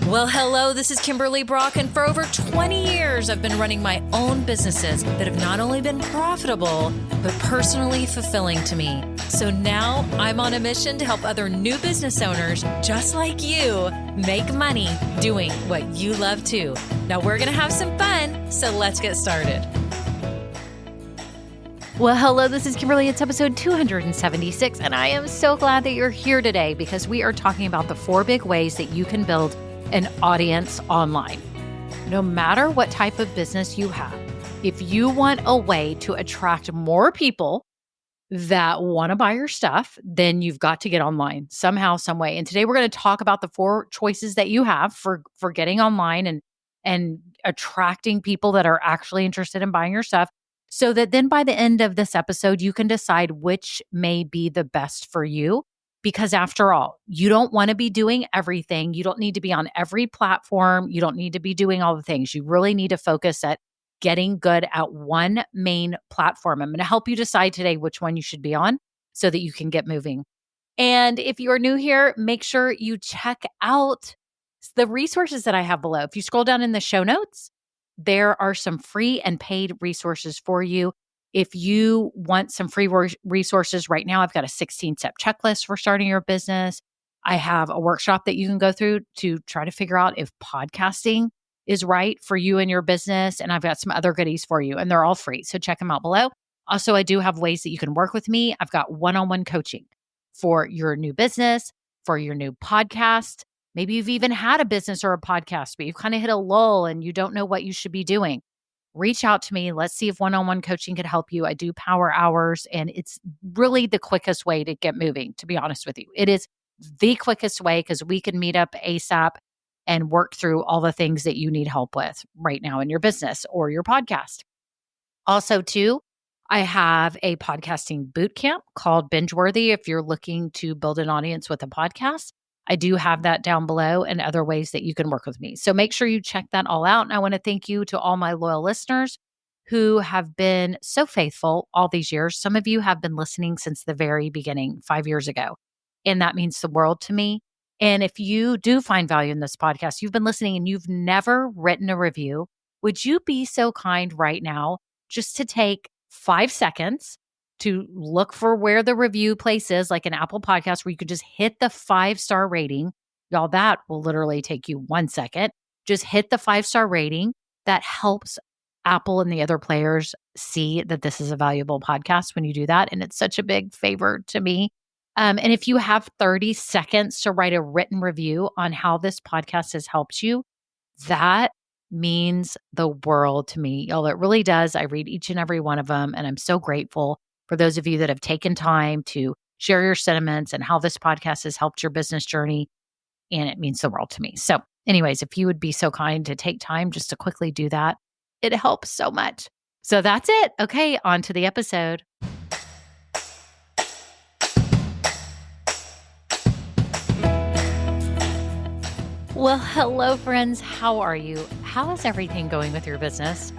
Well, hello, this is Kimberly Brock, and for over 20 years, I've been running my own businesses that have not only been profitable, but personally fulfilling to me. So now I'm on a mission to help other new business owners just like you make money doing what you love too. Now we're going to have some fun, so let's get started. Well, hello, this is Kimberly. It's episode 276, and I am so glad that you're here today because we are talking about the 4 big ways that you can build an audience online. No matter what type of business you have, if you want a way to attract more people that want to buy your stuff, then you've got to get online somehow, some way. And today we're going to talk about the 4 choices that you have for getting online and attracting people that are actually interested in buying your stuff, so that then by the end of this episode, you can decide which may be the best for you. Because after all, you don't want to be doing everything. You don't need to be on every platform. You don't need to be doing all the things. You really need to focus at getting good at one main platform. I'm going to help you decide today which one you should be on so that you can get moving. And if you're new here, make sure you check out the resources that I have below. If you scroll down in the show notes, there are some free and paid resources for you. If you want some free resources right now, I've got a 16-step checklist for starting your business. I have a workshop that you can go through to try to figure out if podcasting is right for you and your business. And I've got some other goodies for you, and they're all free. So check them out below. Also, I do have ways that you can work with me. I've got one-on-one coaching for your new business, for your new podcast. Maybe you've even had a business or a podcast, but you've kind of hit a lull and you don't know what you should be doing. Reach out to me. Let's see if one-on-one coaching could help you. I do power hours, and it's really the quickest way to get moving, to be honest with you. It is the quickest way because we can meet up ASAP and work through all the things that you need help with right now in your business or your podcast. Also, too, I have a podcasting boot camp called Bingeworthy if you're looking to build an audience with a podcast. I do have that down below and other ways that you can work with me. So make sure you check that all out. And I want to thank you to all my loyal listeners who have been so faithful all these years. Some of you have been listening since the very beginning, 5 years ago. And that means the world to me. And if you do find value in this podcast, you've been listening and you've never written a review, would you be so kind right now just to take 5 seconds to look for where the review place is, like an Apple Podcast, where you could just hit the 5-star rating. Y'all, that will literally take you 1 second. Just hit the 5-star rating. That helps Apple and the other players see that this is a valuable podcast when you do that. And it's such a big favor to me. And if you have 30 seconds to write a written review on how this podcast has helped you, that means the world to me. Y'all, it really does. I read each and every one of them, and I'm so grateful for those of you that have taken time to share your sentiments and how this podcast has helped your business journey. And it means the world to me. So anyways, if you would be so kind to take time just to quickly do that, it helps so much. So that's it. Okay, on to the episode. Well, hello, friends. How are you? How is everything going with your business?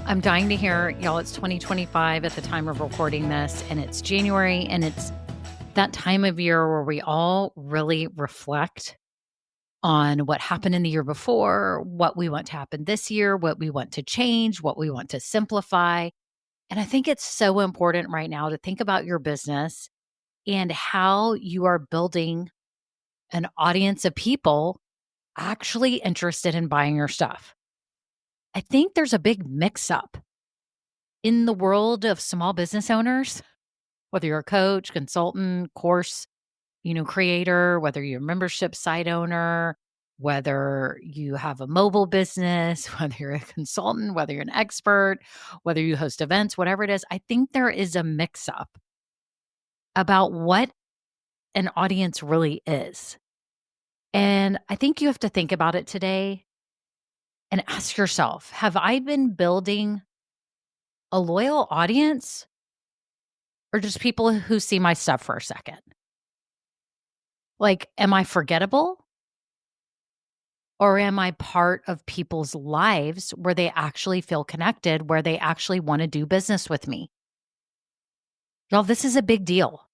I'm dying to hear, y'all, it's 2025 at the time of recording this, and it's January, and it's that time of year where we all really reflect on what happened in the year before, what we want to happen this year, what we want to change, what we want to simplify. And I think it's so important right now to think about your business and how you are building an audience of people actually interested in buying your stuff. I think there's a big mix-up in the world of small business owners, whether you're a coach, consultant, course, creator, whether you're a membership site owner, whether you have a mobile business, whether you're a consultant, whether you're an expert, whether you host events, whatever it is. I think there is a mix-up about what an audience really is. And I think you have to think about it today and ask yourself, have I been building a loyal audience or just people who see my stuff for a second? Like, am I forgettable? Or am I part of people's lives where they actually feel connected, where they actually want to do business with me? Y'all, this is a big deal,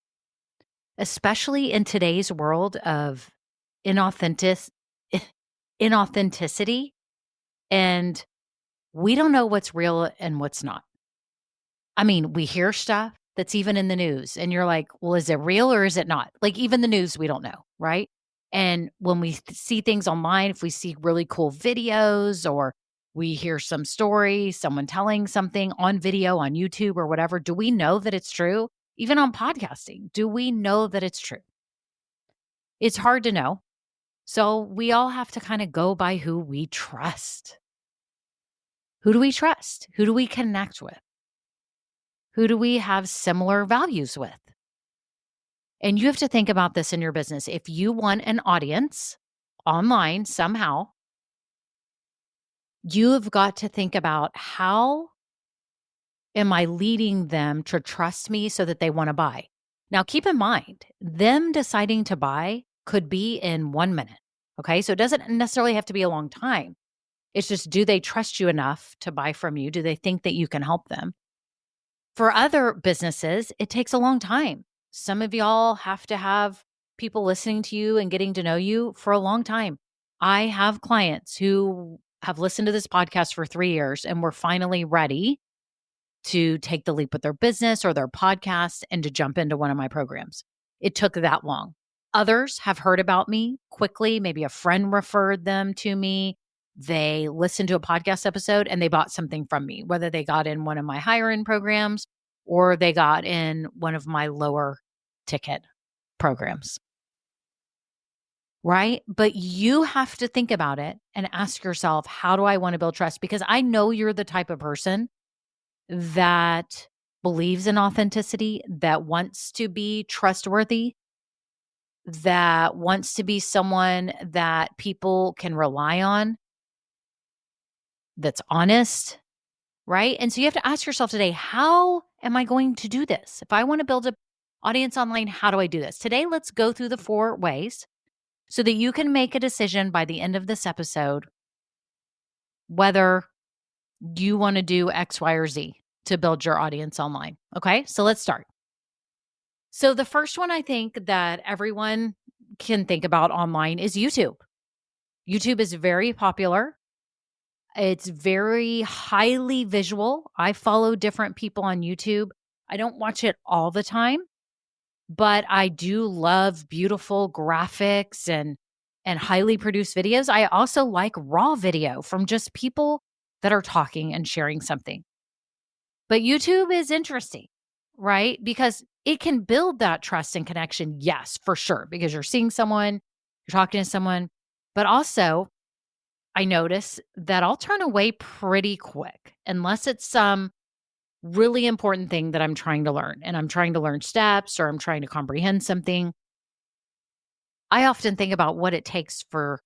especially in today's world of inauthentic, inauthenticity, and we don't know what's real and what's not. I mean, we hear stuff that's even in the news, and you're like, well, is it real or is it not? Like, even the news, we don't know, right? And when we see things online, if we see really cool videos or we hear some story, someone telling something on video on YouTube or whatever, do we know that it's true? Even on podcasting, do we know that it's true? It's hard to know. So we all have to kind of go by who we trust. Who do we trust? Who do we connect with? Who do we have similar values with? And you have to think about this in your business. If you want an audience online somehow, you have got to think about, how am I leading them to trust me so that they want to buy? Now, keep in mind, them deciding to buy could be in 1 minute. Okay. So it doesn't necessarily have to be a long time. It's just, do they trust you enough to buy from you? Do they think that you can help them? For other businesses, it takes a long time. Some of y'all have to have people listening to you and getting to know you for a long time. I have clients who have listened to this podcast for 3 years and were finally ready to take the leap with their business or their podcast and to jump into one of my programs. It took that long. Others have heard about me quickly. Maybe a friend referred them to me. They listened to a podcast episode and they bought something from me, whether they got in one of my higher end programs or they got in one of my lower ticket programs. Right? But you have to think about it and ask yourself, how do I want to build trust? Because I know you're the type of person that believes in authenticity, that wants to be trustworthy, that wants to be someone that people can rely on, that's honest, right? And so you have to ask yourself today, how am I going to do this? If I want to build an audience online, how do I do this? Today, let's go through the 4 ways so that you can make a decision by the end of this episode whether you want to do X, Y, or Z to build your audience online. Okay, so let's start. So the first one I think that everyone can think about online is YouTube. YouTube is very popular. It's very highly visual. I follow different people on YouTube. I don't watch it all the time, but I do love beautiful graphics and highly produced videos. I also like raw video from just people that are talking and sharing something. But YouTube is interesting, right? Because it can build that trust and connection. Yes, for sure. Because you're seeing someone, you're talking to someone, but also I notice that I'll turn away pretty quick unless it's some really important thing that I'm trying to learn and I'm trying to learn steps or I'm trying to comprehend something. I often think about what it takes for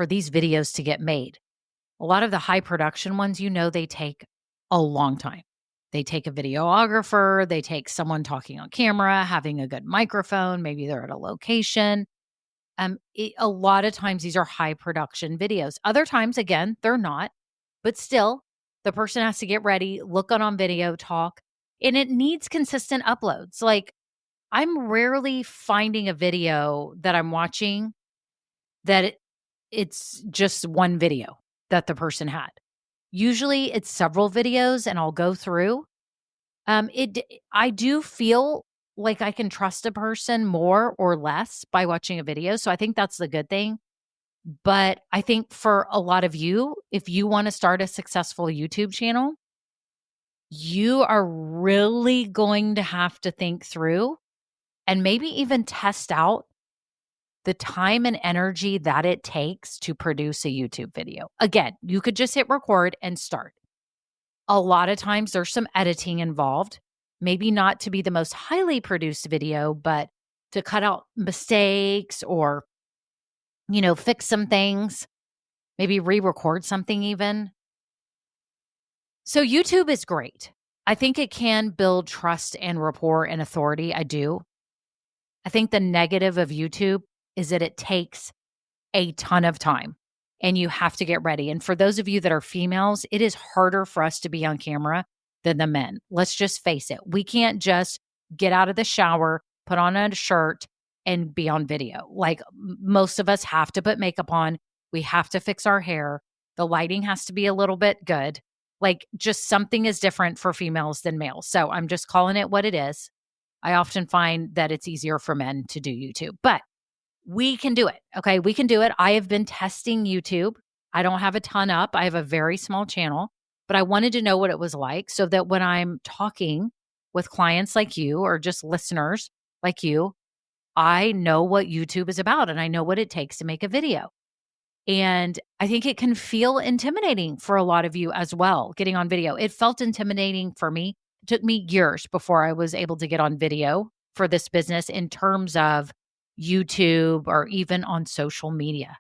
these videos to get made. A lot of the high production ones, they take a long time. They take a videographer, they take someone talking on camera, having a good microphone, maybe they're at a location. A lot of times these are high production videos. Other times, again, they're not, but still, the person has to get ready, look on video, talk, and it needs consistent uploads. Like, I'm rarely finding a video that I'm watching that it's just one video that the person had. Usually it's several videos and I'll go through. I do feel like I can trust a person more or less by watching a video. So I think that's the good thing. But I think for a lot of you, if you want to start a successful YouTube channel, you are really going to have to think through and maybe even test out the time and energy that it takes to produce a YouTube video. Again, you could just hit record and start. A lot of times there's some editing involved, maybe not to be the most highly produced video, but to cut out mistakes or, fix some things, maybe re-record something even. So YouTube is great. I think it can build trust and rapport and authority. I do. I think the negative of YouTube is that it takes a ton of time and you have to get ready. And for those of you that are females, it is harder for us to be on camera than the men. Let's just face it. We can't just get out of the shower, put on a shirt, and be on video. Like most of us have to put makeup on. We have to fix our hair. The lighting has to be a little bit good. Like, just something is different for females than males. So I'm just calling it what it is. I often find that it's easier for men to do YouTube, but we can do it. Okay. We can do it. I have been testing YouTube. I don't have a ton up. I have a very small channel, but I wanted to know what it was like so that when I'm talking with clients like you or just listeners like you, I know what YouTube is about and I know what it takes to make a video. And I think it can feel intimidating for a lot of you as well, getting on video. It felt intimidating for me. It took me years before I was able to get on video for this business in terms of YouTube or even on social media.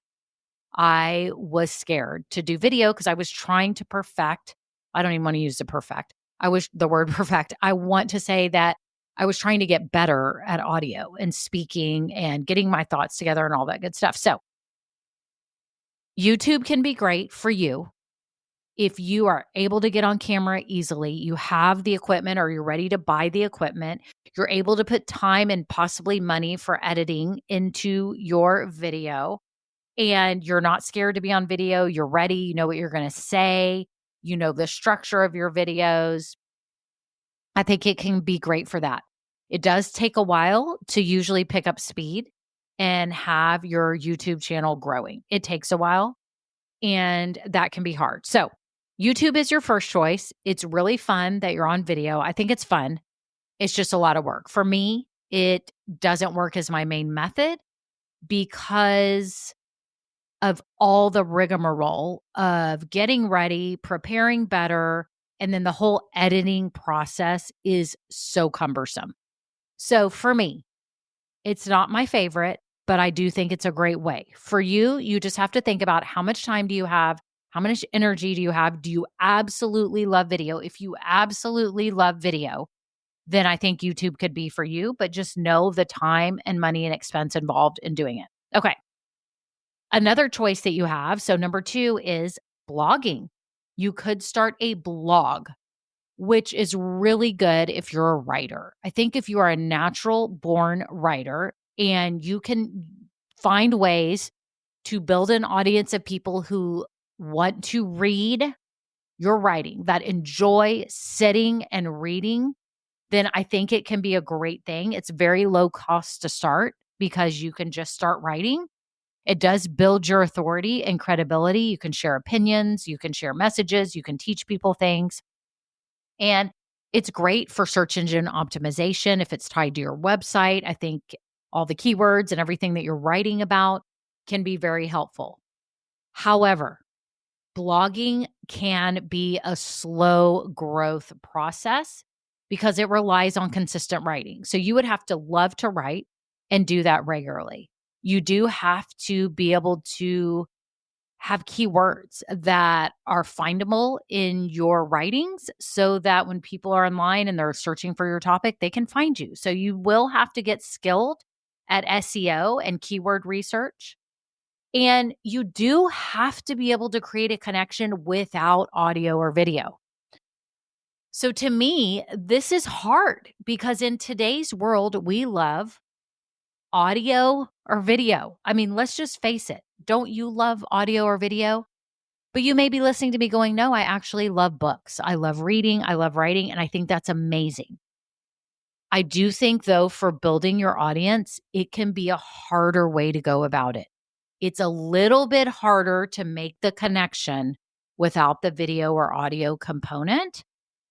I was scared to do video because I was trying to perfect. I don't even want to use the perfect. I wish the word perfect. I want to say that I was trying to get better at audio and speaking and getting my thoughts together and all that good stuff. So, YouTube can be great for you if you are able to get on camera easily, you have the equipment or you're ready to buy the equipment, you're able to put time and possibly money for editing into your video, and you're not scared to be on video. You're ready. You know what you're going to say. You know the structure of your videos. I think it can be great for that. It does take a while to usually pick up speed and have your YouTube channel growing. It takes a while and that can be hard. So, YouTube is your first choice. It's really fun that you're on video. I think it's fun. It's just a lot of work. For me, it doesn't work as my main method because of all the rigmarole of getting ready, preparing better, and then the whole editing process is so cumbersome. So for me, it's not my favorite, but I do think it's a great way. For you, you just have to think about how much time do you have? How much energy do you have? Do you absolutely love video? If you absolutely love video, then I think YouTube could be for you, but just know the time and money and expense involved in doing it. Okay. Another choice that you have. So, number two is blogging. You could start a blog, which is really good if you're a writer. I think if you are a natural born writer and you can find ways to build an audience of people who want to read your writing, that enjoy sitting and reading, then I think it can be a great thing. It's very low cost to start because you can just start writing. It does build your authority and credibility. You can share opinions, you can share messages, you can teach people things. And it's great for search engine optimization if it's tied to your website. I think all the keywords and everything that you're writing about can be very helpful. However, blogging can be a slow growth process because it relies on consistent writing. So you would have to love to write and do that regularly. You do have to be able to have keywords that are findable in your writings so that when people are online and they're searching for your topic, they can find you. So you will have to get skilled at SEO and keyword research. And you do have to be able to create a connection without audio or video. So to me, this is hard because in today's world, we love audio or video. I mean, let's just face it. Don't you love audio or video? But you may be listening to me going, no, I actually love books. I love reading. I love writing. And I think that's amazing. I do think, though, for building your audience, it can be a harder way to go about it. It's a little bit harder to make the connection without the video or audio component.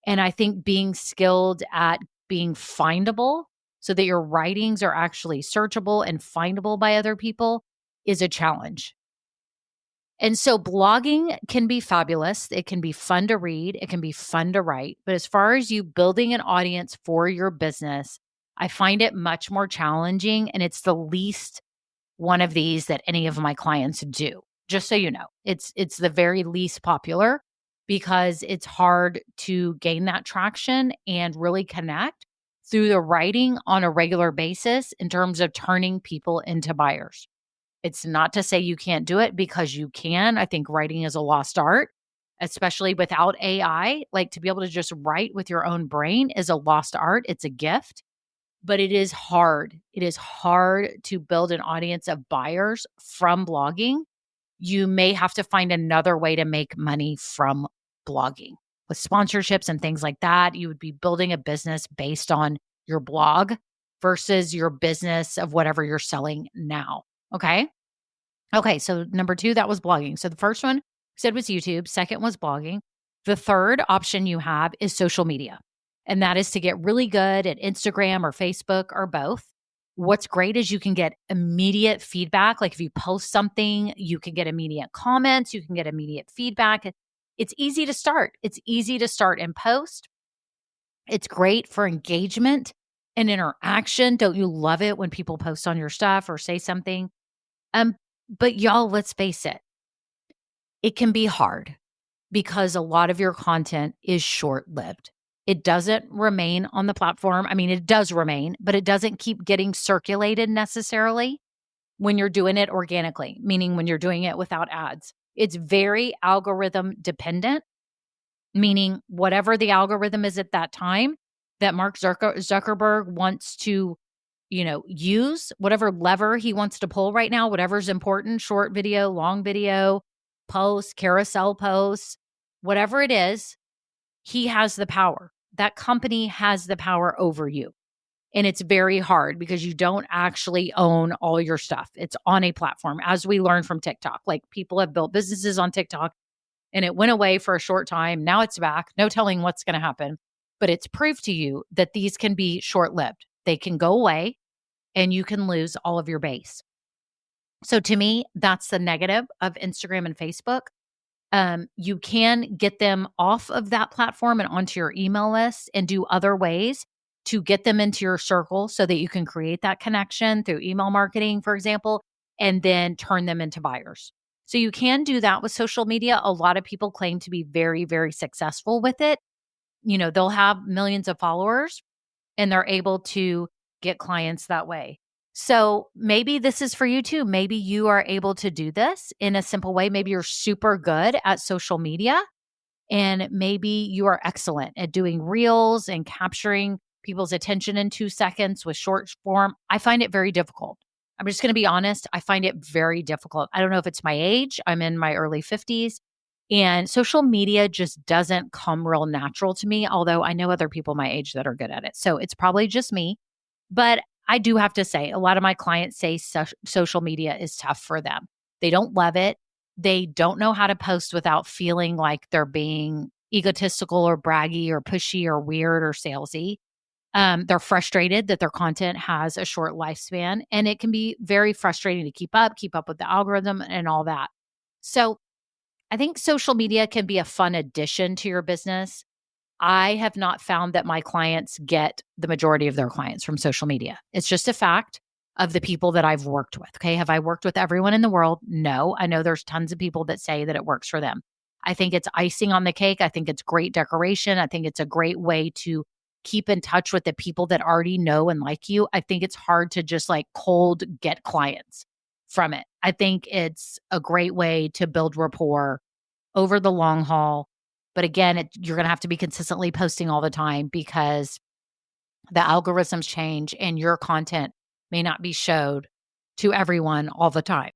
And I think being skilled at being findable so that your writings are actually searchable and findable by other people is a challenge. And so blogging can be fabulous. It can be fun to read. It can be fun to write. But as far as you building an audience for your business, I find it much more challenging. And it's the least one of these that any of my clients do. Just so you know, it's the very least popular because it's hard to gain that traction and really connect through the writing on a regular basis in terms of turning people into buyers. It's not to say you can't do it because you can. I think writing is a lost art, especially without AI. Like to be able to just write with your own brain is a lost art. It's a gift, but it is hard. It is hard to build an audience of buyers from blogging. you may have to find another way to make money from blogging with sponsorships and things like that. You would be building a business based on your blog versus your business of whatever you're selling now. Okay. Okay. So number two, that was blogging. So the first one said was YouTube. Second was blogging. The third option you have is social media. And that is to get really good at Instagram or Facebook or both. What's great is you can get immediate feedback. Like if you post something, you can get immediate comments, you can get immediate feedback. It's easy to start. It's easy to start and post. It's great for engagement and interaction. Don't you love it when people post on your stuff or say something? Um, but y'all, let's face it, it can be hard because a lot of your content is short-lived. It doesn't remain on the platform. I mean, it does remain, but it doesn't keep getting circulated necessarily when you're doing it organically, meaning when you're doing it without ads. It's very algorithm dependent, meaning whatever the algorithm is at that time that Mark Zuckerberg wants to, use, whatever lever he wants to pull right now, whatever's important, short video, long video, posts, carousel posts, whatever it is, he has the power. That company has the power over you. And it's very hard because you don't actually own all your stuff. It's on a platform, as we learned from TikTok. Like people have built businesses on TikTok and it went away for a short time. Now it's back. No telling what's going to happen. But it's proved to you that these can be short lived. They can go away and you can lose all of your base. So to me, that's the negative of Instagram and Facebook. You can get them off of that platform and onto your email list and do other ways to get them into your circle so that you can create that connection through email marketing, for example, and then turn them into buyers. So you can do that with social media. A lot of people claim to be very, very successful with it. They'll have millions of followers and they're able to get clients that way. So maybe this is for you too. Maybe you are able to do this in a simple way. Maybe you're super good at social media and maybe you are excellent at doing reels and capturing people's attention in 2 seconds with short form. I find it very difficult. I'm just going to be honest. I find it very difficult. I don't know if it's my age. I'm in my early 50s and social media just doesn't come real natural to me, although I know other people my age that are good at it. So it's probably just me. But I do have to say, a lot of my clients say social media is tough for them. They don't love it. They don't know how to post without feeling like they're being egotistical or braggy or pushy or weird or salesy. They're frustrated that their content has a short lifespan, and it can be very frustrating to keep up with the algorithm and all that. So I think social media can be a fun addition to your business. I have not found that my clients get the majority of their clients from social media. It's just a fact of the people that I've worked with. Okay. Have I worked with everyone in the world? No. I know there's tons of people that say that it works for them. I think it's icing on the cake. I think it's great decoration. I think it's a great way to keep in touch with the people that already know and like you. I think it's hard to just like cold get clients from it. I think it's a great way to build rapport over the long haul. But again, you're going to have to be consistently posting all the time because the algorithms change and your content may not be showed to everyone all the time.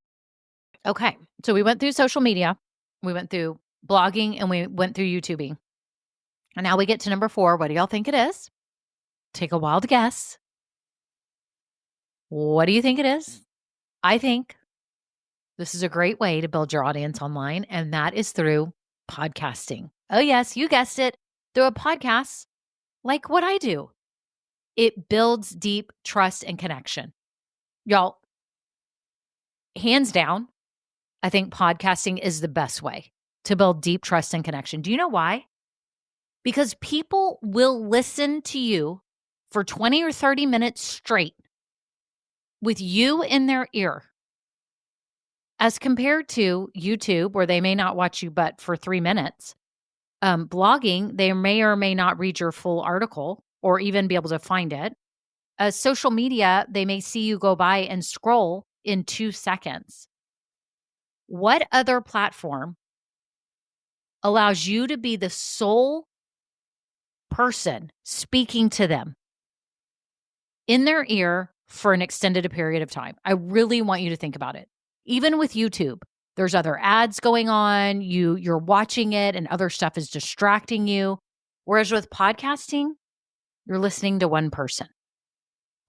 Okay. So we went through social media, we went through blogging, and we went through YouTubing. And now we get to number 4. What do y'all think it is? Take a wild guess. What do you think it is? I think this is a great way to build your audience online, and that is through podcasting. Oh, yes, you guessed it. Through a podcast like what I do. It builds deep trust and connection. Y'all, hands down, I think podcasting is the best way to build deep trust and connection. Do you know why? Because people will listen to you for 20 or 30 minutes straight with you in their ear, as compared to YouTube, where they may not watch you but for 3 minutes. Blogging, they may or may not read your full article or even be able to find it. Social media, they may see you go by and scroll in 2 seconds. What other platform allows you to be the sole person speaking to them in their ear for an extended period of time? I really want you to think about it. Even with YouTube, There's other ads going on. You're watching it and other stuff is distracting you. Whereas with podcasting, you're listening to one person.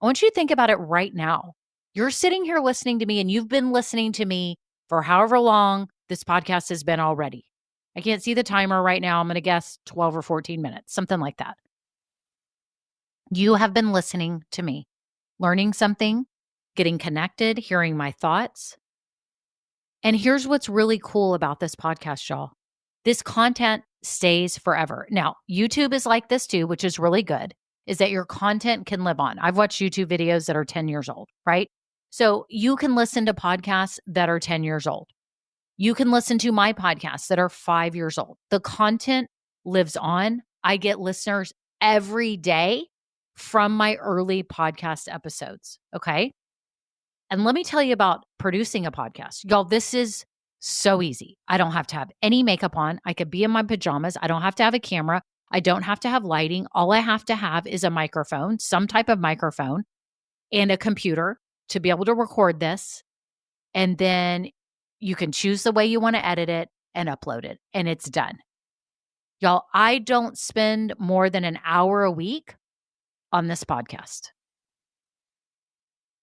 I want you to think about it right now. You're sitting here listening to me and you've been listening to me for however long this podcast has been already. I can't see the timer right now. I'm going to guess 12 or 14 minutes, something like that. You have been listening to me, learning something, getting connected, hearing my thoughts. And here's what's really cool about this podcast, y'all. This content stays forever. Now, YouTube is like this too, which is really good, is that your content can live on. I've watched YouTube videos that are 10 years old, right? So you can listen to podcasts that are 10 years old. You can listen to my podcasts that are 5 years old. The content lives on. I get listeners every day from my early podcast episodes, okay? And let me tell you about producing a podcast. Y'all, this is so easy. I don't have to have any makeup on. I could be in my pajamas. I don't have to have a camera. I don't have to have lighting. All I have to have is a microphone, some type of microphone, and a computer to be able to record this. And then you can choose the way you want to edit it and upload it, and it's done. Y'all, I don't spend more than an hour a week on this podcast.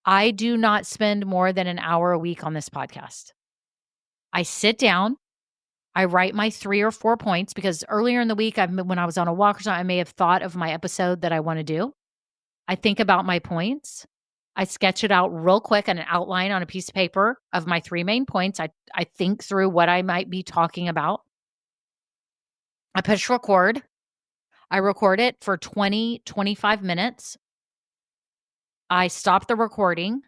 I do not spend more than an hour a week on this podcast. I sit down, I write my 3 or 4 points because earlier in the week, when I was on a walk or something, I may have thought of my episode that I want to do. I think about my points. I sketch it out real quick on an outline on a piece of paper of my 3 main points. I think through what I might be talking about. I push record. I record it for 20, 25 minutes. I stop the recording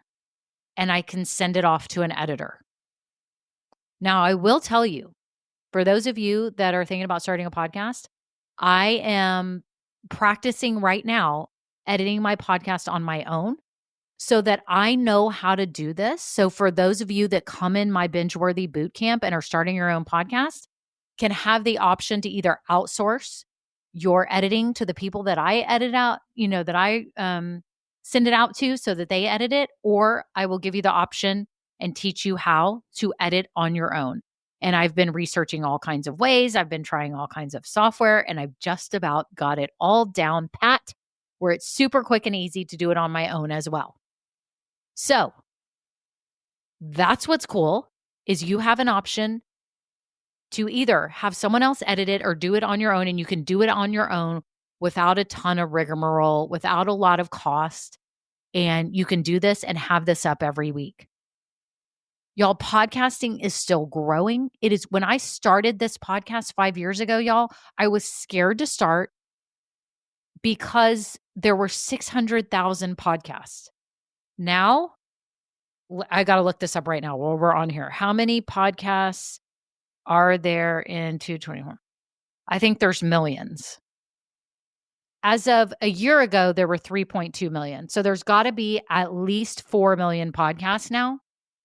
and I can send it off to an editor. Now, I will tell you, for those of you that are thinking about starting a podcast, I am practicing right now editing my podcast on my own so that I know how to do this. So for those of you that come in my Binge-Worthy Bootcamp and are starting your own podcast, can have the option to either outsource your editing to the people that I edit out, that I send it out to so that they edit it, or I will give you the option and teach you how to edit on your own. And I've been researching all kinds of ways. I've been trying all kinds of software, and I've just about got it all down pat where it's super quick and easy to do it on my own as well. So that's what's cool is you have an option to either have someone else edit it or do it on your own, and you can do it on your own without a ton of rigmarole, without a lot of cost, and you can do this and have this up every week. Y'all, podcasting is still growing. It is when I started this podcast 5 years ago, y'all, I was scared to start because there were 600,000 podcasts. Now, I got to look this up right now while we're on here. How many podcasts are there in 2021? I think there's millions. As of a year ago, there were 3.2 million. So there's got to be at least 4 million podcasts now.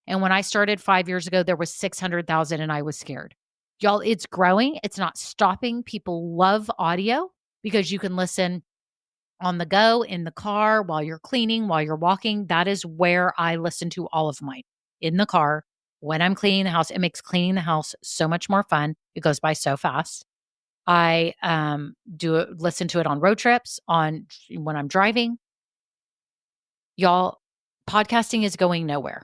And when I started 5 years ago, there was 600,000 and I was scared. Y'all, it's growing. It's not stopping. People love audio because you can listen on the go, in the car, while you're cleaning, while you're walking. That is where I listen to all of mine, in the car, when I'm cleaning the house. It makes cleaning the house so much more fun. It goes by so fast. I listen to it on road trips, when I'm driving. Y'all, podcasting is going nowhere.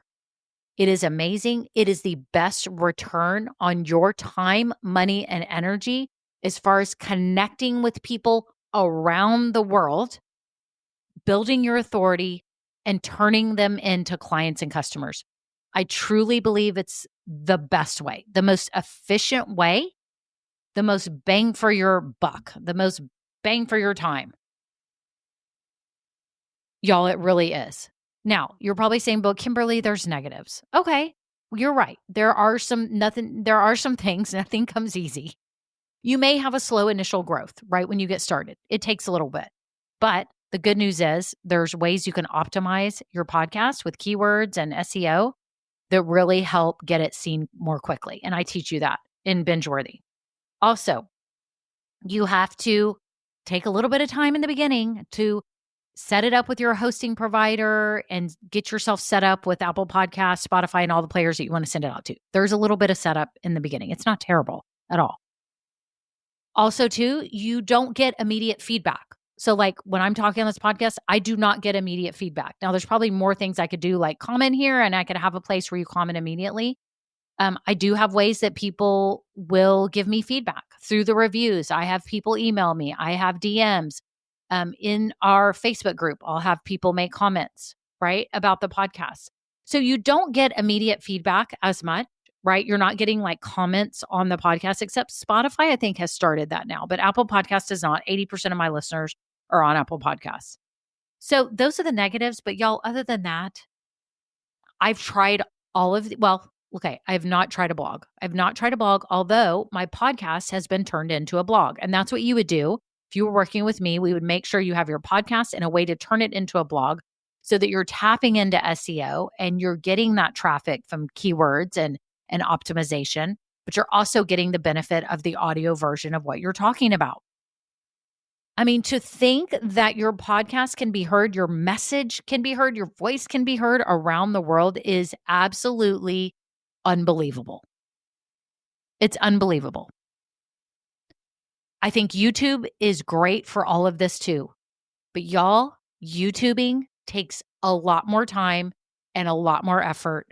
It is amazing. It is the best return on your time, money, and energy as far as connecting with people around the world, building your authority, and turning them into clients and customers. I truly believe it's the best way, the most efficient way, the most bang for your buck, the most bang for your time. Y'all, it really is. Now, you're probably saying, but Kimberly, there's negatives. Okay, you're right. There are some things, nothing comes easy. You may have a slow initial growth, right? When you get started, it takes a little bit. But the good news is there's ways you can optimize your podcast with keywords and SEO that really help get it seen more quickly. And I teach you that in Binge-Worthy. Also, you have to take a little bit of time in the beginning to set it up with your hosting provider and get yourself set up with Apple Podcasts, Spotify, and all the players that you want to send it out to. There's a little bit of setup in the beginning. It's not terrible at all. Also, too, you don't get immediate feedback. So like when I'm talking on this podcast, I do not get immediate feedback. Now, there's probably more things I could do, like comment here, and I could have a place where you comment immediately. I do have ways that people will give me feedback through the reviews. I have people email me. I have DMs. In our Facebook group, I'll have people make comments, right, about the podcast. So you don't get immediate feedback as much, right? You're not getting like comments on the podcast, except Spotify, I think, has started that now. But Apple Podcast is not. 80% of my listeners are on Apple Podcasts. So those are the negatives. But y'all, other than that, I've tried all of I have not tried a blog. I've not tried a blog, although my podcast has been turned into a blog. And that's what you would do. If you were working with me, we would make sure you have your podcast and a way to turn it into a blog so that you're tapping into SEO and you're getting that traffic from keywords and optimization, but you're also getting the benefit of the audio version of what you're talking about. I mean, to think that your podcast can be heard, your message can be heard, your voice can be heard around the world is absolutely unbelievable. It's unbelievable. I think YouTube is great for all of this too. But y'all, YouTubing takes a lot more time and a lot more effort.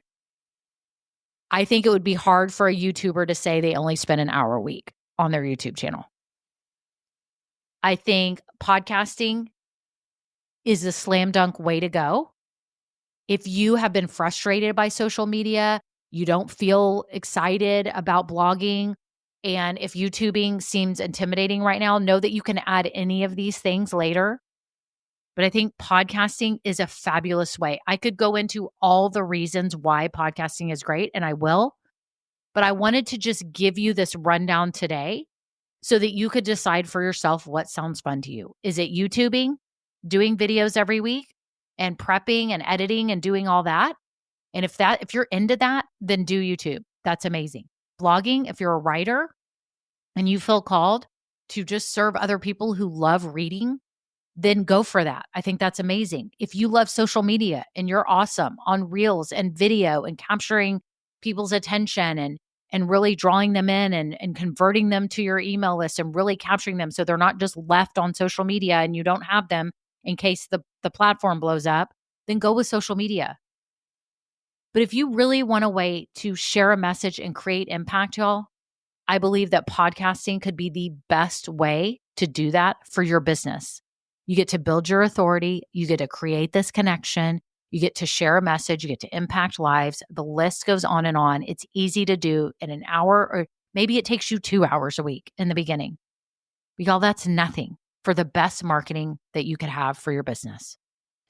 I think it would be hard for a YouTuber to say they only spend an hour a week on their YouTube channel. I think podcasting is a slam dunk way to go. If you have been frustrated by social media, you don't feel excited about blogging, and if YouTubing seems intimidating right now, know that you can add any of these things later. But I think podcasting is a fabulous way. I could go into all the reasons why podcasting is great, and I will. But I wanted to just give you this rundown today so that you could decide for yourself what sounds fun to you. Is it YouTubing, doing videos every week, and prepping and editing and doing all that? And if you're into that, then do YouTube. That's amazing. Blogging, if you're a writer and you feel called to just serve other people who love reading, then go for that. I think that's amazing. If you love social media and you're awesome on reels and video and capturing people's attention and really drawing them in and converting them to your email list and really capturing them so they're not just left on social media and you don't have them in case the platform blows up, then go with social media. But if you really want a way to share a message and create impact, y'all, I believe that podcasting could be the best way to do that for your business. You get to build your authority. You get to create this connection. You get to share a message. You get to impact lives. The list goes on and on. It's easy to do in an hour, or maybe it takes you 2 hours a week in the beginning. But y'all, that's nothing for the best marketing that you could have for your business.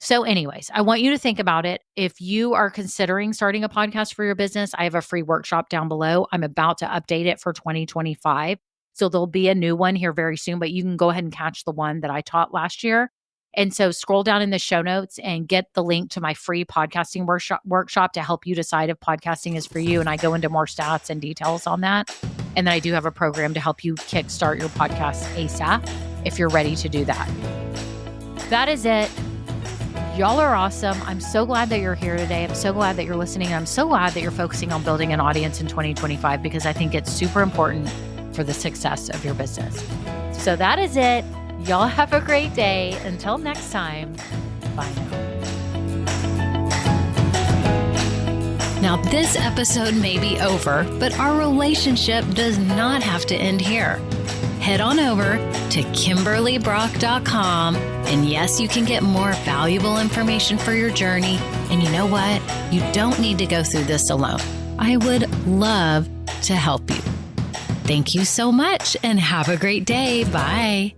So anyways, I want you to think about it. If you are considering starting a podcast for your business, I have a free workshop down below. I'm about to update it for 2025. So there'll be a new one here very soon, but you can go ahead and catch the one that I taught last year. And so scroll down in the show notes and get the link to my free podcasting workshop to help you decide if podcasting is for you. And I go into more stats and details on that. And then I do have a program to help you kickstart your podcast ASAP if you're ready to do that. That is it. Y'all are awesome. I'm so glad that you're here today. I'm so glad that you're listening. I'm so glad that you're focusing on building an audience in 2025 because I think it's super important for the success of your business. So that is it. Y'all have a great day. Until next time, bye now. Now, this episode may be over, but our relationship does not have to end here. Head on over to KimberlyBrock.com. And yes, you can get more valuable information for your journey. And you know what? You don't need to go through this alone. I would love to help you. Thank you so much and have a great day. Bye.